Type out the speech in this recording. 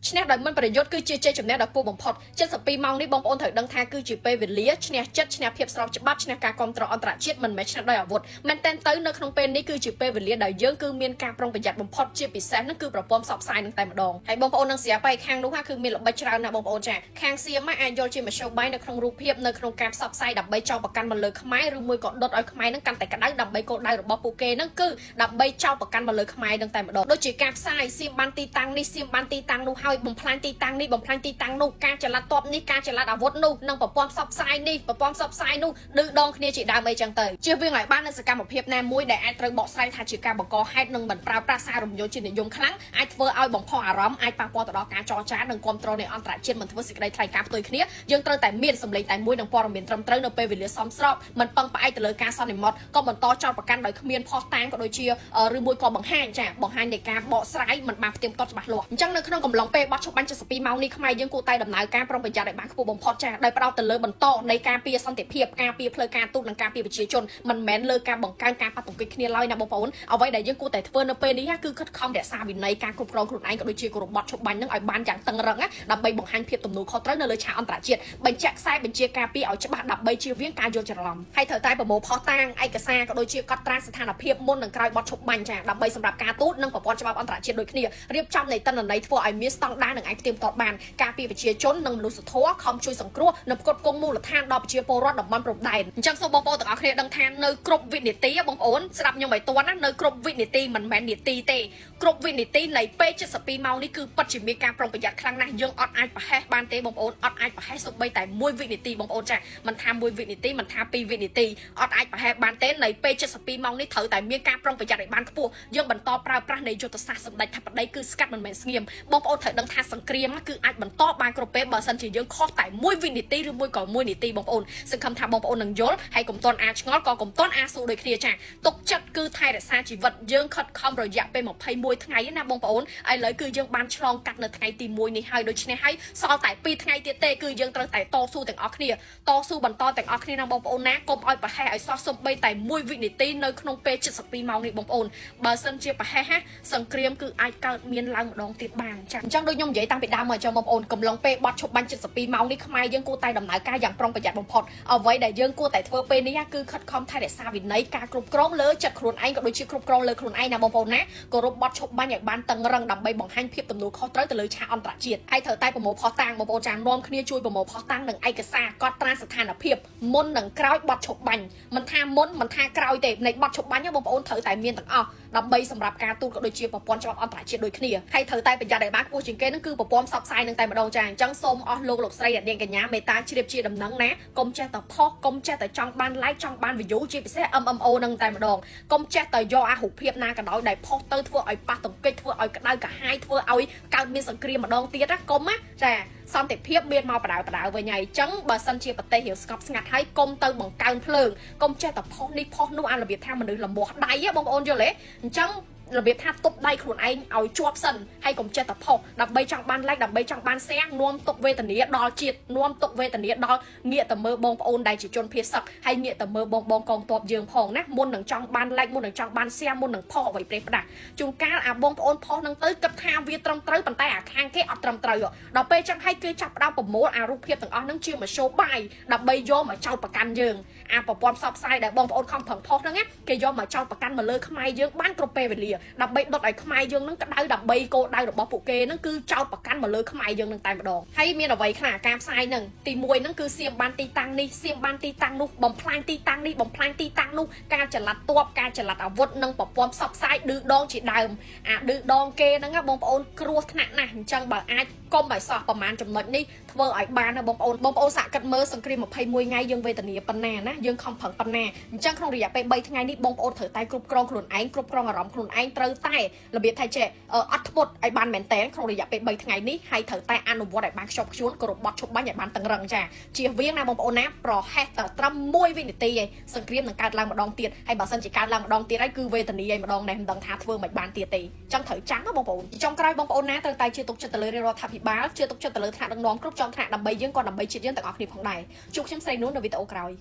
ឆ្នេះដោយមិនប្រយុទ្ធគឺជាជ័យជំនះដ៏គួរបំផុត72ម៉ោងនេះបងប្អូនត្រូវដឹងថាគឺជាពេលវេលាឆ្នេះចិត្តឆ្នេះភាពស្របច្បាប់ឆ្នេះការគ្រប់គ្រងអន្តរជាតិមិនមែនឆ្នេះដោយអាវុធមែនតែនទៅនៅក្នុងពេលនេះគឺជាពេលវេលាដែលយើងគឺមានការប្រុងប្រយ័ត្នបំផុតជាពិសេសនោះគឺប្រព័ន្ធផ្សព្វផ្សាយនឹងតែម្ដងហើយបងប្អូននឹងស្រាប់ហើយខាងនោះគឺមានល្បិចច្រើនណាស់បងប្អូនចាខាងសៀមអាចយល់ជាមធ្យោបាយនៅក្នុងរូបភាពនៅក្នុងការផ្សព្វផ្សាយដើម្បីចោទប្រកាន់មកលើខ្មែរឬមួយក៏ដុតឲ្យខ្មែរនឹងកាន់តែក្តៅដើម្បីគោលដៅរបស់ពួកគេនឹងគឺដើម្បីចោទប្រកាន់មកលើខ្មែរនឹងតែម្ដងដូចជាការផ្សាយសៀមបានទីតាំងនេះសៀមបានទីតាំងនោះហើយបំផ្លាញទីតាំងនេះបំផ្លាញទីតាំងនោះការចល័តតបនេះការចល័តអាវុធនោះនិងប្រព័ន្ធផ្សព្វផ្សាយនេះប្រព័ន្ធផ្សព្វផ្សាយនោះឌឺដងគ្នាជាដើមអីចឹងទៅជៀសវាងឲ្យបាននូវសកម្មភាពណាមួយដែលអាចត្រូវបកស្រាយថាជាការបង្កហេតុនិងមិនប្រើប្រាស់សាររំយោលជានិយមខ្លាំងអាចធ្វើឲ្យបំផុសអារម្មណ៍អាចប៉ះពាល់ទៅដល់ការចរចានិងគ្រប់គ្រងនៃអន្តរជាតិមិនធ្វើសេចក្តីថ្លែងការណ៍ផ្ទុយគ្នាយើងត្រូវតែមានសម្លេងតែមួយនិងព័ត៌មានត្រឹមត្រូវនៅពេលវេលាសមស្របមិនពឹងផ្អែកទៅលើការសន្និមត់ក៏បន្តចោទប្រកាន់ដោយគ្មានភស្តុតាងក៏ដូចជាឬមួយក៏បង្ហាញនៃការបកស្រាយមិនបានផ្ទៀងផ្ទាត់ច្បាស់លាស់អញ្ចឹងនៅក្នុងកំឡុងពេលបោះឈប់បាញ់72ម៉ោងនេះខ្មែរយើងគួរតែដំណើរការប្រុងប្រយ័ត្នឲ្យបានខ្ពស់បំផុតដោយផ្ដោតទៅលើបន្តនៃការពារសន្តិភាពការពារផ្លូវការទូតនិងការពារប្រជាជនមិនមែនលើការបង្កើនការប៉ះទង្គិចគ្នាឡើយណាបងប្អូនអ្វីដែលយើងគួរតែធ្វើនៅពេលនេះគឺខិតខំរក្សាវិន័យការគ្រប់គ្រងខ្លួនឯងក៏ដូចជាគោរពបទឈប់បាញ់នឹងឲ្យបានយ៉ាងតឹងរ៉ឹងដើម្បីបង្ហាញភាពទំនួលខុសត្រូវនៅលើឆាកអន្តរជាតិបញ្ជាក់ខ្សែបញ្ជាការពារឲ្យច្បាស់ដើម្បីជៀសវាងការយល់ច្រឡំហើយត្រូវតែប្រមូលផុសតាងឯកសារក៏ដូចជាកត់ត្រាស្ថានភាពមុននិងក្រោយបទឈប់បាញ់ដើម្បីសម្រាប់ការទូតនិងប្រព័ន្ធច្បាប់អន្តរជាតិដូចគ្នារៀបចំនៃតនន័យធ្វើឲ្យមានស្តង់ដារនិងអាចផ្ទៀងផ្ទាត់បានការពារប្រជាជននិងមនុស្សធម៌ខំជួយសង្គ្រោះនិងផ្គត់ផ្គង់មូលដ្ឋានដល់ប្រជាពលរដ្ឋតំបន់ព្រំដែនអញ្ចឹងសូមបងប្អូនទាំងអស់គ្នាដឹងថានៅគ្រប់វិនាទីបងប្អូនស្ដាប់ខ្ញុំឲ្យទាន់ណានៅគ្រប់វិនាទីមិនមែននាទីទេគ្រប់វិនាទីនៃពេល72ម៉ោងនេះគឺពិតជាមានការប្រុងប្រយ័ត្នខ្លាំងណាស់យើងអត់អាចប្រហែសបានទេបងប្អូនអត់អាចប្រហែសសូម្បីតែ1វិនាទីបងប្អូនចាមិនថា1វិនាទីមិនថា2វិនាទីអត់អាចប្រហែសបានទេនៃពេល72ម៉ោងនេះត្រូវតែមានការប្រុងប្រយ័ត្នឲ្យបានខ្ពស់យើងបន្តប្រើប្រាស់នៃយុទ្ធសាស្ត្រសម្ដេចថាបតីគឺស្កាត់មិនមែនស្ងៀមបងប្អូនត្រូវដឹងថាសង្គ្រាមគឺអាចបន្តបានគ្រប់ពេលបើសិនជាយើងខុសតែ1វិនាទីឬមួយក៏1នាទីបងប្អូនសង្ឃឹមថាបងប្អូននឹងយល់ហើយកុំទាន់អាឆ្ងល់ក៏កុំទាន់អាស៊ូដូចគ្នាចាទុកចិត្តគឺថែរក្សាជីវិតយើងខិតខំរយៈពេល21ថ្ងៃណាបងប្អូនឥឡូវគឺយើងបានឆ្លងកាត់នៅថ្ងៃទី1នេះហើយដូច្នេះហើយសល់តែ2ថ្ងៃទៀតទេគឺយើងត្រូវតែតស៊ូទាំងអស់គ្នាតស៊ូបន្តទាំងអស់គ្នាណាបងប្អូនណាកុំឲ្យប្រហែសឲ្យសោះសំបីតែ1វិនាទីនៅក្នុងពេល72ម៉ោងនេះបងប្អូនបើសិនជាប្រហែសសង្គ្រាមគឺអាចកើតមានឡើងម្ដងទៀតបានចាអញ្ចឹងដូចខ្ញុំនិយាយតាំងពីដើមមកចុះបងប្អូនកំឡុងពេលបត់ឈប់បាញ់72ម៉ោងនេះខ្មែរយើងគួរតែដំណើរការយ៉ាងប្រុងប្រយ័ត្នបំផុតអ្វីដែលយើងគួរតែធ្វើពេលនេះគឺខិតខំថែរក្សាវិន័យការគ្រប់គ្រងលើចិត្តខ្លួនឯងក៏ដូចជាគ្រប់គ្រងលើខ្លួនឯងណាបងប្អូនណាគោរពបត់ឈប់បាញ់ឲ្យបានតឹងរ៉ឹងដើម្បីបង្ហាញភាពទំនួលខុសត្រូវទៅលើឆាកអន្តរជាតិហើយត្រូវតែប្រមូលផុសតាងបងប្អូនចានាំគ្នាជួយប្រមូលផុសតាងនិងឯកសារកត់ត្រាស្ថានភាពមុននិងក្រោយបត់ឈប់បាញ់មិនថាមុនមិនថាក្រោយទេនៃបត់ឈប់បាញ់បងប្អូនត្រូវតែមានទាំងអស់ដើម្បីសម្រាប់ការទូតក៏ដូចជាប្រព័ន្ធច្បាប់អន្តរជាតិដូចគ្នាហើយត្រូវតែប្រយ័ត្នឲ្យបានខ្ពស់ជាងគេនឹងគឺប្រព័ន្ធផ្សព្វផ្សាយនឹងតែម្ដងចាអញ្ចឹងសូមអស់លោកស្រីអ្នកនាងកញ្ញាមេត្តាជ្រាបជាដំណឹងណាកុំចេះតែផុសកុំចេះតែចង់បាន like ចង់បាន view ជាពិសេស MMO នឹងតែម្ដងកុំចេះតែយកអារូបភាពណាក៏ដោយដែលផុសទៅធ្វើឲ្យប៉ះទង្គិចធ្វើឲ្យក្តៅកាហាយធ្វើឲ្យកើតមានសង្គ្រាមម្ដងទៀតណាកុំណាចាសន្តិភាពមានមកបដៅវិញហើយអញ្ចឹងបើសិនជាប្រទេសរាវស្ងប់ស្ងាត់ហើយកុំទៅបង្កើនភ្លើងកុំចេះតែផុសនេះផុសនោះអារបៀបថាមនុស្សលមាស់ដៃបងប្អូនយល់ទេអញ្ចឹងរបៀបថាទប់ដៃខ្លួនឯងឲ្យជាប់សិនហើយកុំចេះតែផុសដើម្បីចង់បាន like ដើម្បីចង់បាន share នាំទុកវេទនាដល់ជាតិនាំទុកវេទនាដល់ងាកទៅមើលបងប្អូនដែលជាជនភៀសសឹកហើយងាកទៅមើលបងកងទ័ពយើងផងណាមុននឹងចង់បាន like មុននឹងចង់បាន share មុននឹងផុសអ្វីប្រេះផ្ដាស់ជួនកាលអាបងប្អូនផុសនឹងទៅគិតថាវាត្រឹមត្រូវប៉ុន្តែអាខាងគេអត់ត្រឹមត្រូវដល់ពេលចឹងហើយគឺចាប់ផ្ដើមប្រមូលអារូបភាពទាំងអស់នឹងជាមធ្យោបាយដើម្បីយកមកចោទប្រកាន់យើងអាប្រព័ន្ធផ្សព្វផ្សាយដែលបងប្អូនខំប្រឹងផុសហ្នឹងគេយកមកចោទប្រកាន់មកលើខ្មែរយើងបានគ្រប់ពេលវេលាដើម្បីដុតឲ្យខ្មែរយើងនឹងក្តៅដើម្បីគោលដៅរបស់ពួកគេនឹងគឺចោទប្រកាន់មកលើខ្មែរយើងនឹងតែម្ដងហើយមានអ្វីខ្លះការផ្សាយនឹងទី1នឹងគឺសៀមបានទីតាំងនេះសៀមបានទីតាំងនោះបំផ្លាញទីតាំងនេះបំផ្លាញទីតាំងនោះការចល័តទ័ពការចល័តអាវុធនិងប្រព័ន្ធផ្សព្វផ្សាយឌឺដងជាដើមអាឌឺដងគេហ្នឹងបងប្អូនគ្រោះថ្នាក់ណាស់អញ្ចឹងបើអាចកុំឲ្យសោះប្រមាណចំណុចនេះធ្វើឲ្យបានណាបងប្អូនសាកគិតមើលសង្គ្រាម21ថ្ងៃយើងវេទនាប៉ុណ្ណាណាយើងខំប្រឹងប៉ុណ្ណាអញ្ចឹងក្នុងរយៈពេល3ថ្ងៃនេះបងប្អូនត្រូវតែគ្រប់គ្រងខ្លួនឯងគ្រប់គ្រងអារម្មណ៍ខ្លួនឯងត្រូវតែរបៀបថាចេះអត់ធ្មត់ឲ្យបានមែនតើក្នុងរយៈពេល3ថ្ងៃនេះហើយត្រូវតែអនុវត្តឲ្យបានខ្ជាប់ខ្ជួនគោរពបទឈប់បាញ់ឲ្យបានតឹងរ៉ឹងចាជៀសវាងណាបងប្អូនណាប្រហែសតែត្រឹម1វិនាទីឯងសង្គ្រាមនឹងកើតឡើងម្ដងទៀតហើយបើសិនជាកើតឡើងម្ដងទៀតហើយគឺវេទនាឯងម្ដងនេះមិនដឹងថាធ្វើមិនបានទៀតទេអញ្ចឹងត្រូវចាំណាបងប្អូនចុងក្រោយបងប្អូនណាត្រូវតែជឿទុកចិត្តទៅលើរដ្ឋាភិបាលជឿទុកចិត្តទៅលើថ្នាក់ដឹកនាំគ្រប់ជាន់ថ្នាក់ដើម្បីយើងក៏ដើម្បីជាតិយើងទាំងអស់គ្នាផងដែរជួបខ្ញុំស្រីនួននៅវីដេអូក្រោយ